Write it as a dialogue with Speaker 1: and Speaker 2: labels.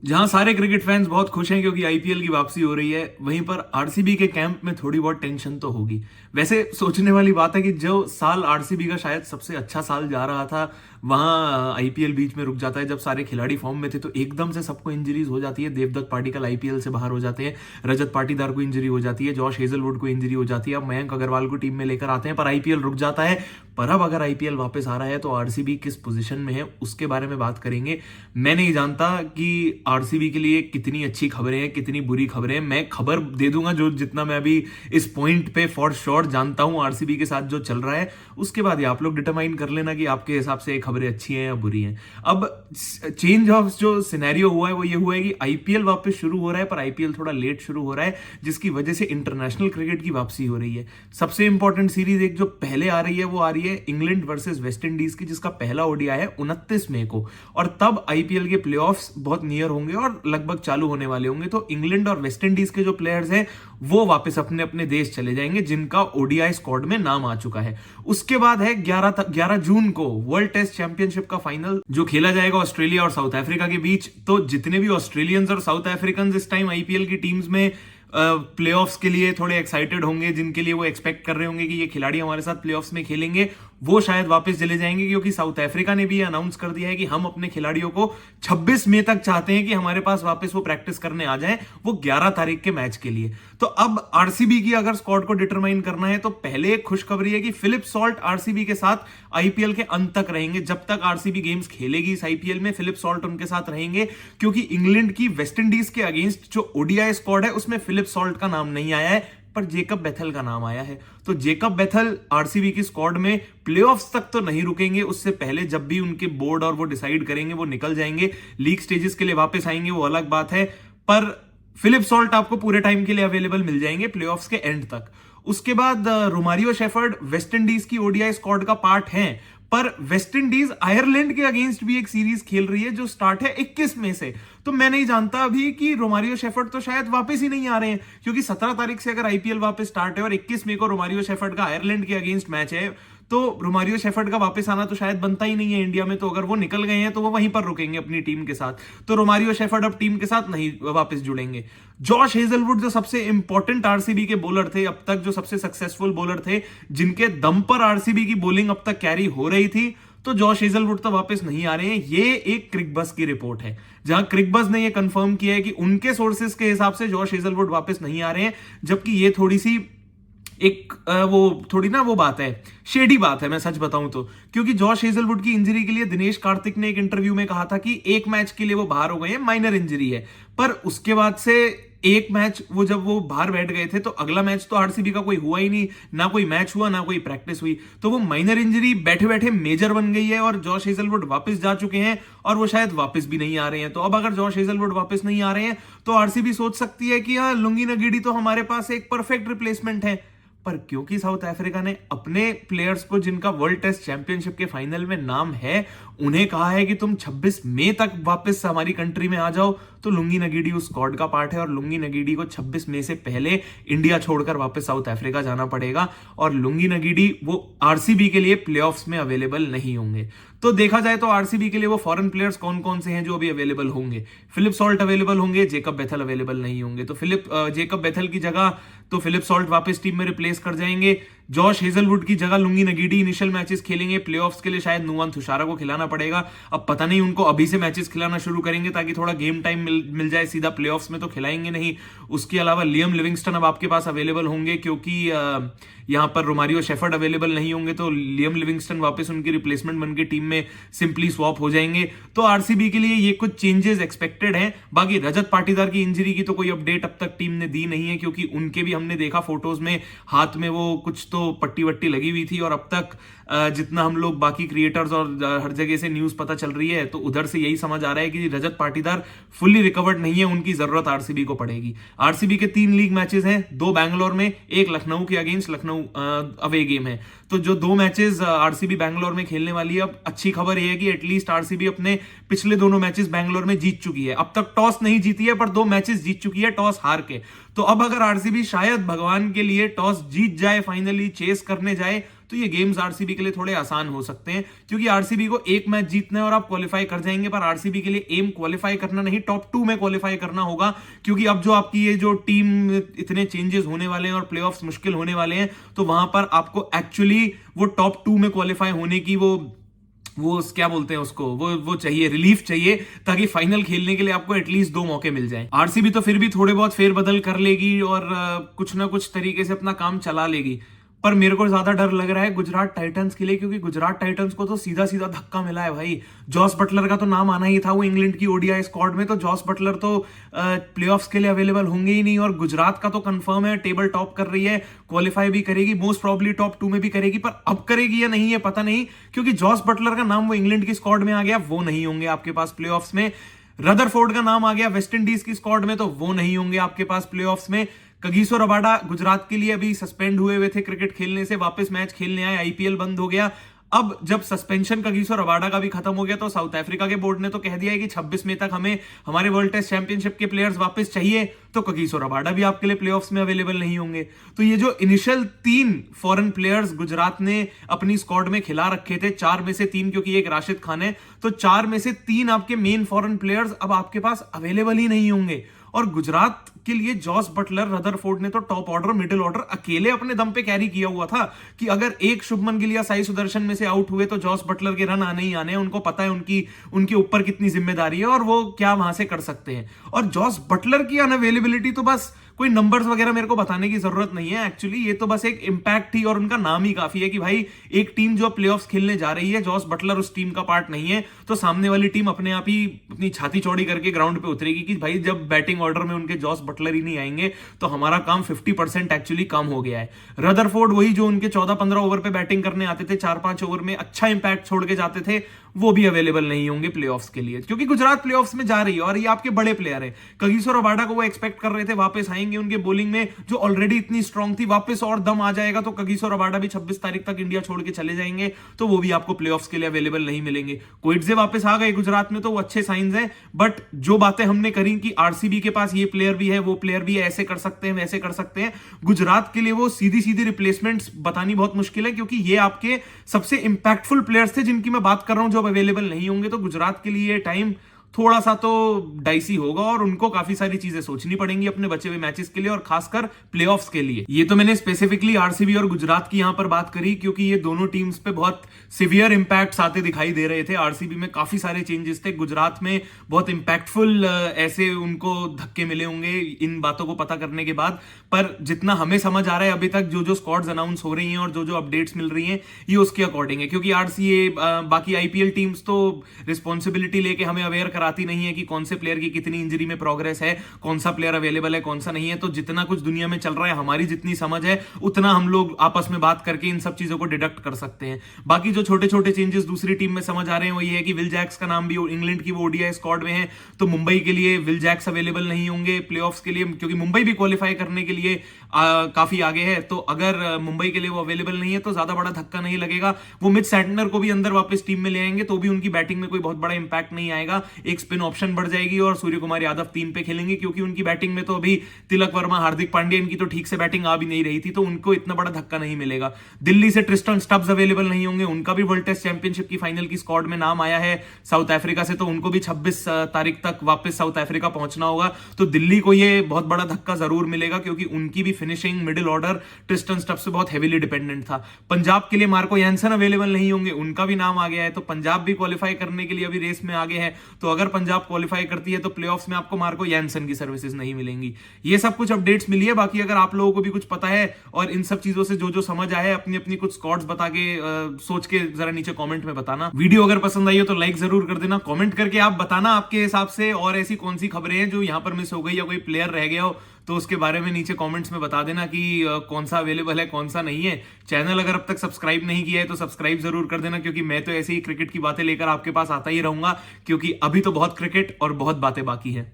Speaker 1: जहां सारे cricket fans बहुत खुश हैं क्योंकि आईपीएल की वापसी हो रही है, वहीं पर आरसीबी के कैंप में थोड़ी बहुत टेंशन तो होगी। वैसे सोचने वाली बात है कि जो साल आरसीबी का शायद सबसे अच्छा साल जा रहा था, वहां आईपीएल बीच में रुक जाता है। जब सारे खिलाड़ी फॉर्म में थे तो एकदम से सबको इंजरीज हो जाती है। देवदत्त पाटिकल आईपीएल से बाहर हो जाते हैं, रजत पाटीदार को इंजरी हो जाती है, जॉश हेजलवुड को इंजरी हो जाती है, अब मयंक अग्रवाल को टीम में लेकर आते हैं, पर आईपीएल रुक जाता है। पर अब अगर आईपीएल वापस आ रहा है तो आरसीबी किस पोजीशन में है उसके बारे में बात करेंगे। मैं नहीं जानता कि आरसीबी के लिए कितनी अच्छी खबरें हैं, कितनी बुरी खबरें हैं। मैं खबर दे दूंगा जो जितना मैं अभी इस पॉइंट पे फॉर श्योर जानता हूं आरसीबी के साथ जो चल रहा है। उसके बाद ये आप लोग डिटरमाइन कर लेना कि आपके हिसाब से ये खबरें अच्छी हैं या बुरी हैं। अब चेंज ऑफ जो सिनेरियो हुआ है वो ये हुआ है कि आईपीएल वापस शुरू हो रहा है, पर आईपीएल थोड़ा लेट शुरू हो रहा है, जिसकी वजह से इंटरनेशनल क्रिकेट की वापसी हो रही है। सबसे इंपॉर्टेंट सीरीज एक जो पहले आ रही है वो आ रही है इंग्लैंड वर्सेस वेस्ट इंडीज की, जिसका पहला ओडीआई है 29 मई को, और तब आईपीएल के प्लेऑफ्स बहुत नियर होंगे और लगभग चालू होने वाले होंगे। तो इंग्लैंड और वेस्ट इंडीज के जो प्लेयर्स हैं वो वापस अपने अपने देश चले जाएंगे जिनका ओडीआई स्क्वाड में नाम आ चुका है। उसके बाद है 11 जून को वर्ल्ड टेस्ट चैंपियनशिप का फाइनल जो खेला जाएगा ऑस्ट्रेलिया और साउथ अफ्रीका के बीच। तो जितने भी ऑस्ट्रेलियंस और साउथ अफ्रीकन इस टाइम आईपीएल की टीम्स में प्लेऑफ्स के लिए थोड़े एक्साइटेड होंगे, जिनके लिए वो एक्सपेक्ट कर रहे होंगे कि ये खिलाड़ी हमारे साथ प्लेऑफ्स में खेलेंगे, वो शायद वापस चले जाएंगे। क्योंकि साउथ अफ्रीका ने भी ये अनाउंस कर दिया है कि हम अपने खिलाड़ियों को 26 मई तक चाहते हैं कि हमारे पास वापस वो प्रैक्टिस करने आ जाएं, वो 11 तारीख के मैच के लिए। तो अब आरसीबी की अगर स्क्वाड को डिटरमाइन करना है तो पहले एक खुशखबरी है कि फिलिप सॉल्ट आरसीबी के साथ आईपीएल के अंत तक रहेंगे। जब तक आरसीबी गेम्स खेलेगी इस आईपीएल में, फिलिप सॉल्ट उनके साथ रहेंगे। क्योंकि इंग्लैंड की वेस्ट इंडीज के अगेंस्ट जो ओडीआई स्क्वाड है उसमें फिलिप सॉल्ट का नाम नहीं आया है, पर जेकब बेथल का नाम आया है। तो जेकब बेथल आरसीबी की स्क्वाड में प्लेऑफ्स तक तो नहीं रुकेंगे, उससे पहले जब भी उनके बोर्ड और वो डिसाइड करेंगे वो निकल जाएंगे। लीग स्टेजेस के लिए वापस आएंगे वो अलग बात है, पर फिलिप सॉल्ट आपको पूरे टाइम के लिए अवेलेबल मिल जाएंगे प्लेऑफ्स के एंड तक। उसके बाद रोमारियो शेफर्ड वेस्ट इंडीज की ओडीआई स्क्वाड का पार्ट है, पर वेस्ट इंडीज आयरलैंड के अगेंस्ट भी एक सीरीज खेल रही है जो स्टार्ट है 21 मई से। तो मैं नहीं जानता अभी कि रोमारियो शेफर्ड तो शायद वापस ही नहीं आ रहे हैं, क्योंकि 17 तारीख से अगर आईपीएल वापस स्टार्ट है और 21 मई को रोमारियो शेफर्ड का आयरलैंड के अगेंस्ट मैच है, तो रोमारियो शेफर्ड का वापस आना तो शायद बनता ही नहीं है इंडिया में। तो अगर वो निकल गए हैं तो वो वहीं पर रुकेंगे अपनी टीम के साथ, तो रोमारियो शेफर्ड अब टीम के साथ नहीं वापस जुड़ेंगे। जॉश हेजलवुड जो सबसे इंपॉर्टेंट आरसीबी के बॉलर थे अब तक, जो सबसे सक्सेसफुल बॉलर थे, जिनके दम पर आरसीबी की बॉलिंग अब तक कैरी हो रही थी, तो जॉश हेजलवुड तो वापस नहीं आ रहे हैं। ये एक क्रिकबज की रिपोर्ट है, जहां क्रिकबज ने ये कंफर्म किया है कि उनके सोर्सेज के हिसाब से जॉश हेजलवुड वापस नहीं आ रहे हैं। जबकि ये थोड़ी सी एक वो थोड़ी ना वो बात है, शेडी बात है, मैं सच बताऊं तो। क्योंकि जॉश हेजलवुड की इंजरी के लिए दिनेश कार्तिक ने एक इंटरव्यू में कहा था कि एक मैच के लिए वो बाहर हो गए हैं, माइनर इंजरी है। पर उसके बाद से एक मैच वो जब वो बाहर बैठ गए थे तो अगला मैच तो आरसीबी का कोई हुआ ही नहीं, ना कोई मैच हुआ ना कोई प्रैक्टिस हुई। तो वो माइनर इंजरी बैठे बैठे मेजर बन गई है और जॉश हेजलवुड वापस जा चुके हैं और वो शायद वापस भी नहीं आ रहे हैं। तो अब अगर जॉश हेजलवुड वापस नहीं आ रहे हैं तो आरसीबी सोच सकती है कि हाँ, लुंगी नगीडी तो हमारे पास एक परफेक्ट रिप्लेसमेंट है। पर क्योंकि साउथ अफ्रीका ने अपने प्लेयर्स को, जिनका वर्ल्ड टेस्ट चैंपियनशिप के फाइनल में नाम है, उन्हें कहा है कि तुम 26 मई तक वापस हमारी कंट्री में आ जाओ, तो लुंगी नगीडी उस स्क्वाड का पार्ट है और लुंगी नगीडी को 26 मई से पहले इंडिया छोड़कर वापस साउथ अफ्रीका जाना पड़ेगा और लुंगी नगीडी वो आरसीबी के लिए प्लेऑफ्स में अवेलेबल नहीं होंगे। तो देखा जाए तो आरसीबी के लिए वो फॉरेन प्लेयर्स कौन कौन से हैं जो अभी अवेलेबल होंगे? फिलिप सॉल्ट अवेलेबल होंगे, जेकब बेथल अवेलेबल नहीं होंगे। तो जेकब बेथल की जगह तो फिलिप सॉल्ट वापस टीम में रिप्लेस कर जाएंगे। जॉश हेजलवुड की जगह लुंगी नगीडी इनिशियल मैचेस खेलेंगे। प्लेऑफ्स के लिए शायद नुवान थुशारा को खिलाना पड़ेगा। अब पता नहीं उनको अभी से मैचेस खिलाना शुरू करेंगे ताकि थोड़ा गेम टाइम मिल जाए, सीधा प्लेऑफ्स में तो खिलाएंगे नहीं। उसके अलावा लियम लिविंगस्टन अब आपके पास अवेलेबल होंगे, क्योंकि यहां पर रोमारियो शेफर्ड अवेलेबल नहीं होंगे, तो लियम लिविंगस्टन वापस उनकी रिप्लेसमेंट बनकर टीम में सिंपली स्वॉप हो जाएंगे। तो आरसीबी के लिए ये कुछ चेंजेस एक्सपेक्टेड हैं। बाकी रजत पाटीदार की इंजरी की तो कोई अपडेट अब तक टीम ने दी नहीं है, क्योंकि उनके भी हमने देखा फोटोज में हाथ में वो कुछ तो पट्टी वट्टी लगी हुई थी। और अब तक जितना हम लोग बाकी क्रिएटर्स और हर जगह से न्यूज पता चल रही है, तो उधर से यही समझ आ रहा है कि रजत पाटीदार फुल्ली रिकवर्ड नहीं है, उनकी जरूरत आरसीबी को पड़ेगी। आरसीबी के 3 लीग मैचेस हैं, 2 बैंगलोर में, एक लखनऊ के अगेंस्ट, लखनऊ अवे गेम है। तो जो 2 मैचेस आरसीबी बैंगलोर में खेलने वाली है, अब अच्छी खबर यह है कि एटलीस्ट आरसीबी अपने पिछले दोनों मैचेस बैंगलोर में जीत चुकी है। अब तक टॉस नहीं जीती है, पर 2 मैचेस जीत चुकी है टॉस हार के। तो अब अगर आरसीबी शायद भगवान के लिए टॉस जीत जाए, फाइनली चेस करने जाए, तो ये गेम्स आरसीबी के लिए थोड़े आसान हो सकते हैं, क्योंकि आरसीबी को एक मैच जीतना है और आप क्वालिफाई कर जाएंगे। पर आरसीबी के लिए एम क्वालिफाई करना नहीं, टॉप 2 में क्वालिफाई करना होगा, क्योंकि अब जो आपकी ये जो टीम इतने चेंजेस होने वाले हैं और प्लेऑफ्स मुश्किल होने वाले हैं, तो वहां पर आपको एक्चुअली वो टॉप 2 में क्वालिफाई होने की वो क्या बोलते हैं उसको, वो चाहिए, रिलीफ चाहिए, ताकि फाइनल खेलने के लिए आपको एटलीस्ट 2 मौके मिल जाएं। आरसीबी तो फिर भी थोड़े बहुत फेरबदल कर लेगी और कुछ ना कुछ तरीके से अपना काम चला लेगी। पर मेरे को ज्यादा डर लग रहा है गुजरात टाइटंस के लिए, क्योंकि गुजरात टाइटंस को तो सीधा सीधा धक्का मिला है भाई। जॉस बटलर का तो नाम आना ही था वो इंग्लैंड की ओडीआई स्क्वाड में, तो जॉस बटलर तो प्लेऑफ्स के लिए अवेलेबल होंगे ही नहीं। और गुजरात का तो कंफर्म है, टेबल टॉप कर रही है, क्वालिफाई भी करेगी, मोस्ट प्रॉब्ली टॉप 2 में भी करेगी। पर अब करेगी या नहीं है पता नहीं, क्योंकि जॉस बटलर का नाम वो इंग्लैंड की स्क्वाड में आ गया, वो नहीं होंगे आपके पास प्लेऑफ्स में। रदरफोर्ड का नाम आ गया वेस्ट इंडीज की स्क्वाड में, तो वो नहीं होंगे आपके पास प्लेऑफ्स में। कगिसो रबाडा गुजरात के लिए अभी सस्पेंड हुए थे क्रिकेट खेलने से, वापस मैच खेलने आए, आईपीएल बंद हो गया। अब जब सस्पेंशन कगिसो रबाडा का भी खत्म हो गया, तो साउथ अफ्रीका के बोर्ड ने तो कह दिया है कि 26 मई तक हमें हमारे वर्ल्ड टेस्ट चैंपियनशिप के प्लेयर्स वापस चाहिए, तो कगिसो रबाडा भी आपके लिए प्लेऑफ्स में अवेलेबल नहीं होंगे। तो ये जो इनिशियल 3 फॉरेन प्लेयर्स गुजरात ने अपनी स्क्वाड में खिला रखे थे, 4 में से 3, क्योंकि एक राशिद खान है, तो 4 में से 3 आपके मेन फॉरेन प्लेयर्स अब आपके पास अवेलेबल ही नहीं होंगे। और गुजरात के लिए जॉस बटलर, रदरफोर्ड ने तो टॉप ऑर्डर, मिडिल ऑर्डर अकेले अपने दम पे कैरी किया हुआ था कि अगर एक शुभमन गिल या साई सुदर्शन में से आउट हुए तो जॉस बटलर के रन आने ही आने हैं। उनको पता है उनके ऊपर कितनी जिम्मेदारी है और वो क्या वहां से कर सकते हैं। और जॉस बटलर की अनअवेलेबिलिटी तो बस कोई नंबर्स वगैरह मेरे को बताने की जरूरत नहीं है, एक्चुअली ये तो बस एक इंपैक्ट थी और उनका नाम ही काफी है कि भाई एक टीम जो प्लेऑफ्स खेलने जा रही है, जॉस बटलर उस टीम का पार्ट नहीं है, तो सामने वाली टीम अपने आप ही अपनी छाती चौड़ी करके ग्राउंड पे उतरेगी कि भाई जब बैटिंग ऑर्डर में उनके जॉस बटलर ही नहीं आएंगे तो हमारा काम 50% एक्चुअली कम हो गया है। रदरफोर्ड वही जो उनके 14-15 ओवर पे बैटिंग करने आते थे, 4-5 ओवर में अच्छा इंपैक्ट छोड़ के जाते थे, वो भी अवेलेबल नहीं होंगे प्लेऑफ्स के लिए, क्योंकि गुजरात प्लेऑफ्स में जा रही है और ये आपके बड़े प्लेयर हैं। कगिसो रबाडा को वो एक्सपेक्ट कर रहे थे वापस आएंगे, उनके बॉलिंग में जो ऑलरेडी इतनी स्ट्रांग थी वापस और दम आ जाएगा, तो कगिसो रबाडा भी 26 तारीख तक इंडिया छोड़ के चले जाएंगे, तो वो भी आपको प्लेऑफ्स के लिए अवेलेबल नहीं मिलेंगे। कोइटजे वापस आ गए गुजरात में, तो वो अच्छे साइंस हैं, बट जो बातें हमने करी कि आरसीबी के पास ये प्लेयर भी है, वो प्लेयर भी है, ऐसे कर सकते हैं, वैसे कर सकते हैं, गुजरात के लिए वो सीधी सीधी रिप्लेसमेंट्स बतानी बहुत मुश्किल है, क्योंकि ये आपके सबसे इंपैक्टफुल प्लेयर्स थे जिनकी मैं बात कर रहा हूं, जो अवेलेबल नहीं होंगे। तो गुजरात के लिए टाइम थोड़ा सा तो डाइसी होगा और उनको काफी सारी चीजें सोचनी पड़ेंगी अपने बचे हुए मैचेस के लिए और खासकर प्लेऑफ्स के लिए। ये तो मैंने स्पेसिफिकली आरसीबी और गुजरात की यहां पर बात करी, क्योंकि ये दोनों टीम्स पे बहुत सिवियर इंपैक्ट्स आते दिखाई दे रहे थे। आरसीबी में काफी सारे चेंजेस थे, गुजरात में बहुत इंपैक्टफुल ऐसे उनको धक्के मिले होंगे इन बातों को पता करने के बाद। पर जितना हमें समझ आ रहा है अभी तक, जो जो स्क्वाड्स अनाउंस हो रही हैं और जो जो अपडेट्स मिल रही हैं, ये उसके अकॉर्डिंग है, क्योंकि आरसीए बाकी आईपीएल टीम्स तो रिस्पॉन्सिबिलिटी लेके हमें अवेयर कराती नहीं है कि कौन से प्लेयर की कितनी इंजरी में प्रोग्रेस है, कौन सा प्लेयर अवेलेबल है, कौन सा नहीं है। तो जितना कुछ दुनिया में चल रहा है, हमारी जितनी समझ है उतना हम लोग आपस में बात करके इन सब चीजों को डिडक्ट कर सकते हैं। बाकी जो छोटे छोटे चेंजेस दूसरी टीम में समझ आ रहे हैं वो ये है कि विल जैक्स का नाम भी इंग्लैंड की वो ओडीआई स्क्वाड में है, तो मुंबई के लिए विल जैक्स अवेलेबल नहीं होंगे प्लेऑफ्स के लिए, क्योंकि मुंबई भी क्वालिफाई करने के लिए काफी आगे है। तो अगर मुंबई के लिए वो अवेलेबल नहीं है तो ज्यादा बड़ा धक्का नहीं लगेगा। वो मिच सैंटनर को भी अंदर वापस टीम में ले आएंगे तो भी उनकी बैटिंग में कोई बहुत बड़ा इंपैक्ट नहीं आएगा। एक स्पिन ऑप्शन बढ़ जाएगी और सूर्य कुमार यादव 3 पे खेलेंगे, क्योंकि उनकी बैटिंग में तो अभी तिलक वर्मा, हार्दिक पांड्या, इनकी तो ठीक से बैटिंग आ भी नहीं रही थी, तो उनको इतना बड़ा धक्का नहीं मिलेगा। दिल्ली से ट्रिस्टन स्टब्स अवेलेबल नहीं होंगे, उनका भी वर्ल्ड टेस्ट चैंपियनशिप की फाइनल की स्क्वाड में नाम आया है। साउथ अफ्रीका से तो उनको भी 26 तारीख तक वापस साउथ अफ्रीका पहुंचना होगा, तो दिल्ली को ये बहुत बड़ा धक्का जरूर मिलेगा, क्योंकि उनकी भी finishing middle order Tristan Stubbs से बहुत हेवीली डिपेंडेंट था। पंजाब के लिए मार्को यानसन अवेलेबल नहीं होंगे, उनका भी नाम आ गया है, तो पंजाब भी क्वालिफाई करने के लिए अभी रेस में आगे है। तो अगर पंजाब क्वालिफाई करती है तो प्लेऑफ्स में आपको मार्को यानसन की सर्विसेज नहीं मिलेंगी। ये सब कुछ अपडेट्स मिली है। बाकी अगर आप लोगों को भी कुछ पता है और इन सब चीजों से जो जो समझ आया है, अपनी अपनी कुछ स्क्वाड्स बता के सोच के जरा नीचे कमेंट में बताना। वीडियो अगर पसंद आई हो तो लाइक जरूर कर देना, कमेंट करके आप बताना आपके हिसाब से और ऐसी कौन सी खबरें हैं जो यहां पर मिस हो गई या कोई प्लेयर रह गया हो, तो उसके बारे में नीचे कमेंट्स में बता देना कि कौन सा अवेलेबल है, कौन सा नहीं है। चैनल अगर अब तक सब्सक्राइब नहीं किया है तो सब्सक्राइब जरूर कर देना, क्योंकि मैं तो ऐसे ही क्रिकेट की बातें लेकर आपके पास आता ही रहूंगा, क्योंकि अभी तो बहुत क्रिकेट और बहुत बातें बाकी है।